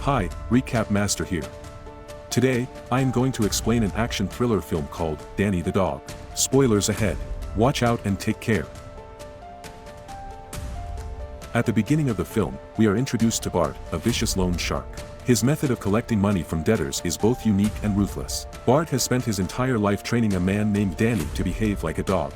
Hi, Recap Master here. Today, I am going to explain an action thriller film called Danny the Dog. Spoilers ahead. Watch out and take care. At the beginning of the film, we are introduced to Bart, a vicious loan shark. His method of collecting money from debtors is both unique and ruthless. Bart has spent his entire life training a man named Danny to behave like a dog.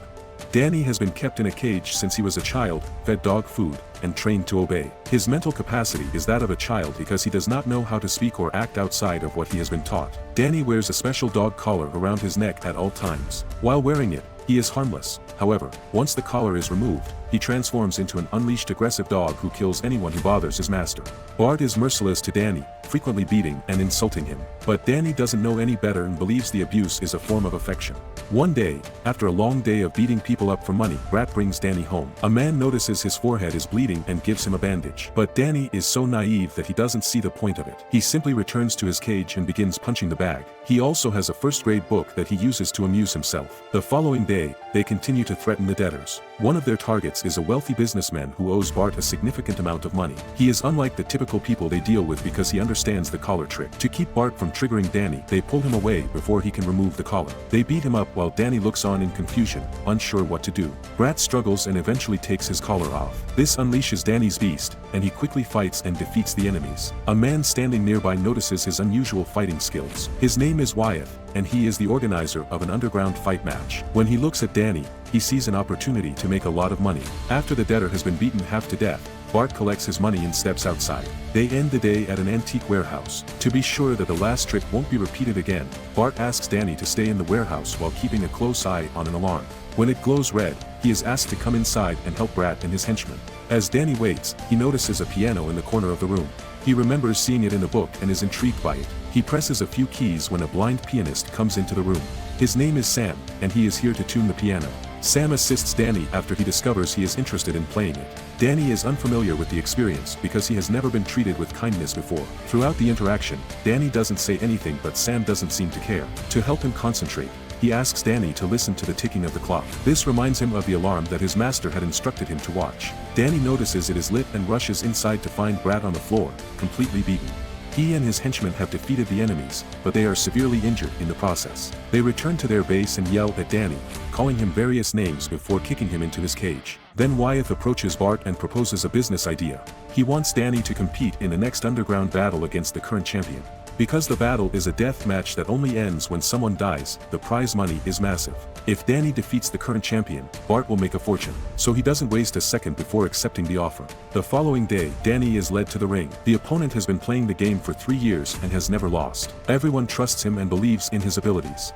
Danny has been kept in a cage since he was a child, fed dog food, and trained to obey. His mental capacity is that of a child because he does not know how to speak or act outside of what he has been taught. Danny wears a special dog collar around his neck at all times. While wearing it, he is harmless. However, once the collar is removed, he transforms into an unleashed aggressive dog who kills anyone who bothers his master. Bart is merciless to Danny, frequently beating and insulting him. But Danny doesn't know any better and believes the abuse is a form of affection. One day, after a long day of beating people up for money, Bart brings Danny home. A man notices his forehead is bleeding and gives him a bandage. But Danny is so naive that he doesn't see the point of it. He simply returns to his cage and begins punching the bag. He also has a first-grade book that he uses to amuse himself. The following day, they continue to threaten the debtors. One of their targets is a wealthy businessman who owes Bart a significant amount of money. He is unlike the typical people they deal with because he understands the collar trick. To keep Bart from triggering Danny, they pull him away before he can remove the collar. They beat him up while Danny looks on in confusion, unsure what to do. Bart struggles and eventually takes his collar off. This unleashes Danny's beast, and he quickly fights and defeats the enemies. A man standing nearby notices his unusual fighting skills. His name is Wyeth, and he is the organizer of an underground fight match. When he looks at Danny, he sees an opportunity to make a lot of money. After the debtor has been beaten half to death, Bart collects his money and steps outside. They end the day at an antique warehouse. To be sure that the last trick won't be repeated again, Bart asks Danny to stay in the warehouse while keeping a close eye on an alarm. When it glows red, he is asked to come inside and help Bart and his henchmen. As Danny waits, he notices a piano in the corner of the room. He remembers seeing it in a book and is intrigued by it. He presses a few keys when a blind pianist comes into the room. His name is Sam, and he is here to tune the piano. Sam assists Danny after he discovers he is interested in playing it. Danny is unfamiliar with the experience because he has never been treated with kindness before. Throughout the interaction, Danny doesn't say anything but Sam doesn't seem to care. To help him concentrate, he asks Danny to listen to the ticking of the clock. This reminds him of the alarm that his master had instructed him to watch. Danny notices it is lit and rushes inside to find Bart on the floor, completely beaten. He and his henchmen have defeated the enemies, but they are severely injured in the process. They return to their base and yell at Danny, calling him various names before kicking him into his cage. Then Wyeth approaches Bart and proposes a business idea. He wants Danny to compete in the next underground battle against the current champion. Because the battle is a death match that only ends when someone dies, the prize money is massive. If Danny defeats the current champion, Bart will make a fortune, so he doesn't waste a second before accepting the offer. The following day, Danny is led to the ring. The opponent has been playing the game for 3 years and has never lost. Everyone trusts him and believes in his abilities.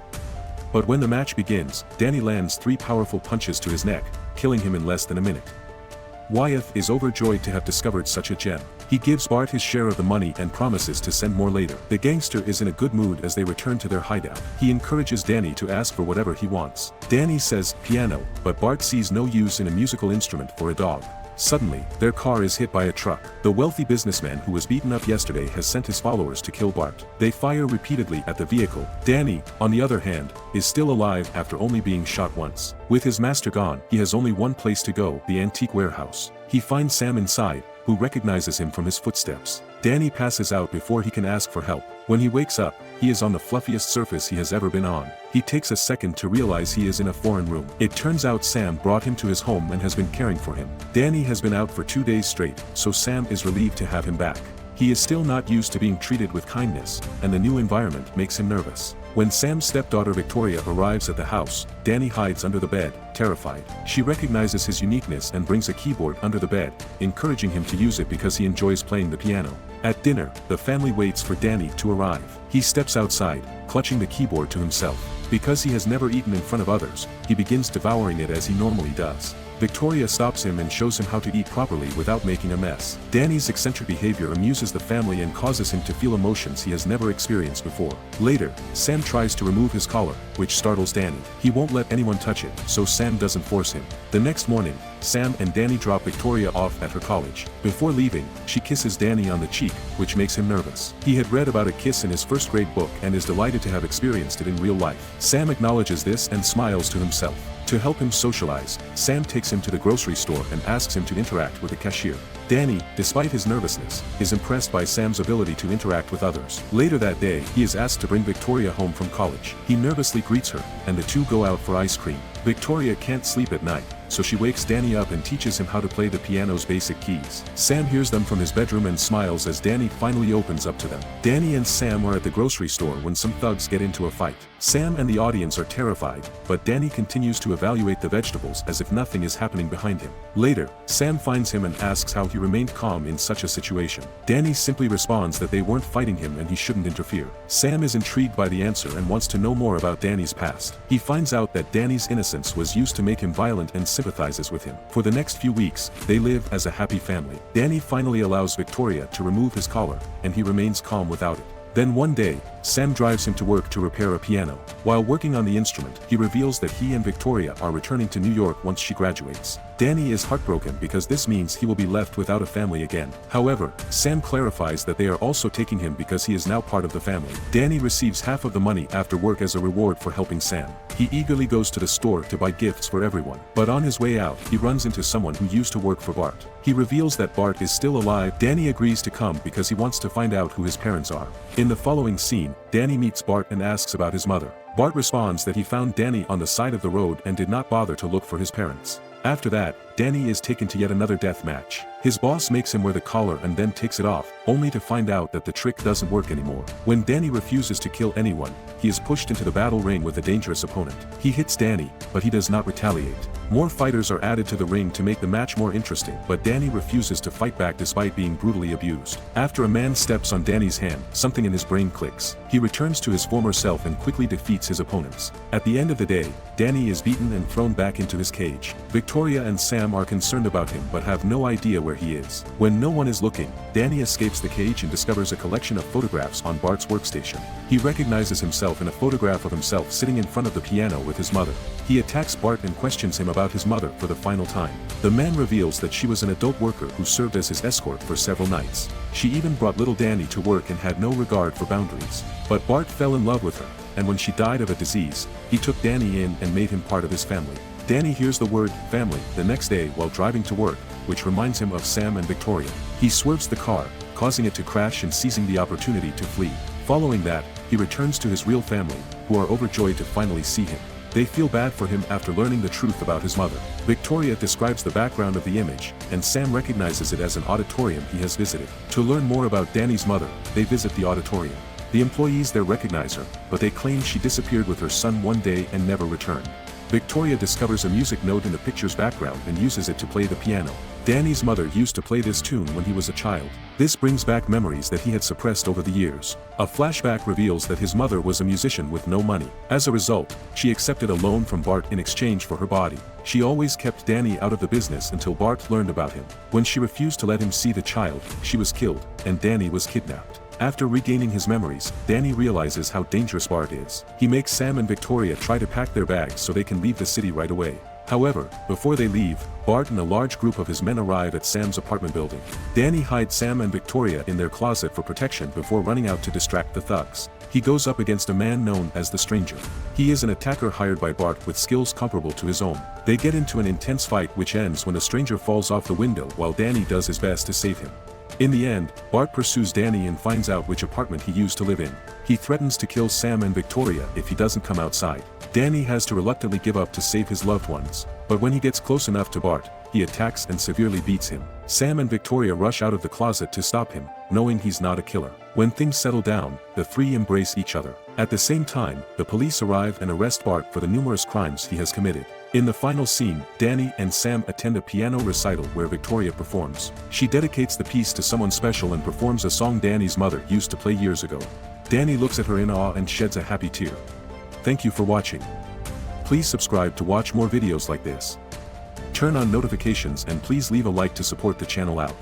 But when the match begins, Danny lands 3 powerful punches to his neck, killing him in less than a minute. Wyeth is overjoyed to have discovered such a gem. He gives Bart his share of the money and promises to send more later. The gangster is in a good mood as they return to their hideout. He encourages Danny to ask for whatever he wants. Danny says piano, but Bart sees no use in a musical instrument for a dog. Suddenly, their car is hit by a truck. The wealthy businessman who was beaten up yesterday has sent his followers to kill Bart. They fire repeatedly at the vehicle. Danny, on the other hand, is still alive after only being shot once. With his master gone, he has only one place to go, the antique warehouse. He finds Sam inside, who recognizes him from his footsteps. Danny passes out before he can ask for help. When he wakes up, he is on the fluffiest surface he has ever been on. He takes a second to realize he is in a foreign room. It turns out Sam brought him to his home and has been caring for him. Danny has been out for 2 days straight, so Sam is relieved to have him back. He is still not used to being treated with kindness, and the new environment makes him nervous. When Sam's stepdaughter Victoria arrives at the house, Danny hides under the bed, terrified. She recognizes his uniqueness and brings a keyboard under the bed, encouraging him to use it because he enjoys playing the piano. At dinner, the family waits for Danny to arrive. He steps outside, clutching the keyboard to himself. Because he has never eaten in front of others, he begins devouring it as he normally does. Victoria stops him and shows him how to eat properly without making a mess. Danny's eccentric behavior amuses the family and causes him to feel emotions he has never experienced before. Later, Sam tries to remove his collar, which startles Danny. He won't let anyone touch it, so Sam doesn't force him. The next morning, Sam and Danny drop Victoria off at her college. Before leaving, she kisses Danny on the cheek, which makes him nervous. He had read about a kiss in his first-grade book and is delighted to have experienced it in real life. Sam acknowledges this and smiles to himself. To help him socialize, Sam takes him to the grocery store and asks him to interact with the cashier. Danny, despite his nervousness, is impressed by Sam's ability to interact with others. Later that day, he is asked to bring Victoria home from college. He nervously greets her, and the two go out for ice cream. Victoria can't sleep at night, so she wakes Danny up and teaches him how to play the piano's basic keys. Sam hears them from his bedroom and smiles as Danny finally opens up to them. Danny and Sam are at the grocery store when some thugs get into a fight. Sam and the audience are terrified, but Danny continues to evaluate the vegetables as if nothing is happening behind him. Later, Sam finds him and asks how he remained calm in such a situation. Danny simply responds that they weren't fighting him and he shouldn't interfere. Sam is intrigued by the answer and wants to know more about Danny's past. He finds out that Danny's innocence was used to make him violent and sympathizes with him. For the next few weeks, they live as a happy family. Danny finally allows Victoria to remove his collar, and he remains calm without it. Then one day, Sam drives him to work to repair a piano. While working on the instrument, he reveals that he and Victoria are returning to New York once she graduates. Danny is heartbroken because this means he will be left without a family again. However, Sam clarifies that they are also taking him because he is now part of the family. Danny receives half of the money after work as a reward for helping Sam. He eagerly goes to the store to buy gifts for everyone. But on his way out, he runs into someone who used to work for Bart. He reveals that Bart is still alive. Danny agrees to come because he wants to find out who his parents are. In the following scene, Danny meets Bart and asks about his mother. Bart responds that he found Danny on the side of the road and did not bother to look for his parents. After that, Danny is taken to yet another death match. His boss makes him wear the collar and then takes it off, only to find out that the trick doesn't work anymore. When Danny refuses to kill anyone, he is pushed into the battle ring with a dangerous opponent. He hits Danny, but he does not retaliate. More fighters are added to the ring to make the match more interesting, but Danny refuses to fight back despite being brutally abused. After a man steps on Danny's hand, something in his brain clicks. He returns to his former self and quickly defeats his opponents. At the end of the day, Danny is beaten and thrown back into his cage. Victoria and Sam are concerned about him but have no idea where he is. When no one is looking, Danny escapes the cage and discovers a collection of photographs on Bart's workstation. He recognizes himself in a photograph of himself sitting in front of the piano with his mother. He attacks Bart and questions him about his mother for the final time. The man reveals that she was an adult worker who served as his escort for several nights. She even brought little Danny to work and had no regard for boundaries. But Bart fell in love with her, and when she died of a disease, he took Danny in and made him part of his family. Danny hears the word family the next day while driving to work, which reminds him of Sam and Victoria. He swerves the car, causing it to crash and seizing the opportunity to flee. Following that, he returns to his real family, who are overjoyed to finally see him. They feel bad for him after learning the truth about his mother. Victoria describes the background of the image, and Sam recognizes it as an auditorium he has visited. To learn more about Danny's mother, they visit the auditorium. The employees there recognize her, but they claim she disappeared with her son one day and never returned. Victoria discovers a music note in the picture's background and uses it to play the piano. Danny's mother used to play this tune when he was a child. This brings back memories that he had suppressed over the years. A flashback reveals that his mother was a musician with no money. As a result, she accepted a loan from Bart in exchange for her body. She always kept Danny out of the business until Bart learned about him. When she refused to let him see the child, she was killed, and Danny was kidnapped. After regaining his memories, Danny realizes how dangerous Bart is. He makes Sam and Victoria try to pack their bags so they can leave the city right away. However, before they leave, Bart and a large group of his men arrive at Sam's apartment building. Danny hides Sam and Victoria in their closet for protection before running out to distract the thugs. He goes up against a man known as the Stranger. He is an attacker hired by Bart with skills comparable to his own. They get into an intense fight which ends when the Stranger falls off the window while Danny does his best to save him. In the end, Bart pursues Danny and finds out which apartment he used to live in. He threatens to kill Sam and Victoria if he doesn't come outside. Danny has to reluctantly give up to save his loved ones, but when he gets close enough to Bart, he attacks and severely beats him. Sam and Victoria rush out of the closet to stop him, knowing he's not a killer. When things settle down, the three embrace each other. At the same time, the police arrive and arrest Bart for the numerous crimes he has committed. In the final scene, Danny and Sam attend a piano recital where Victoria performs. She dedicates the piece to someone special and performs a song Danny's mother used to play years ago. Danny looks at her in awe and sheds a happy tear. Thank you for watching. Please subscribe to watch more videos like this. Turn on notifications and please leave a like to support the channel out.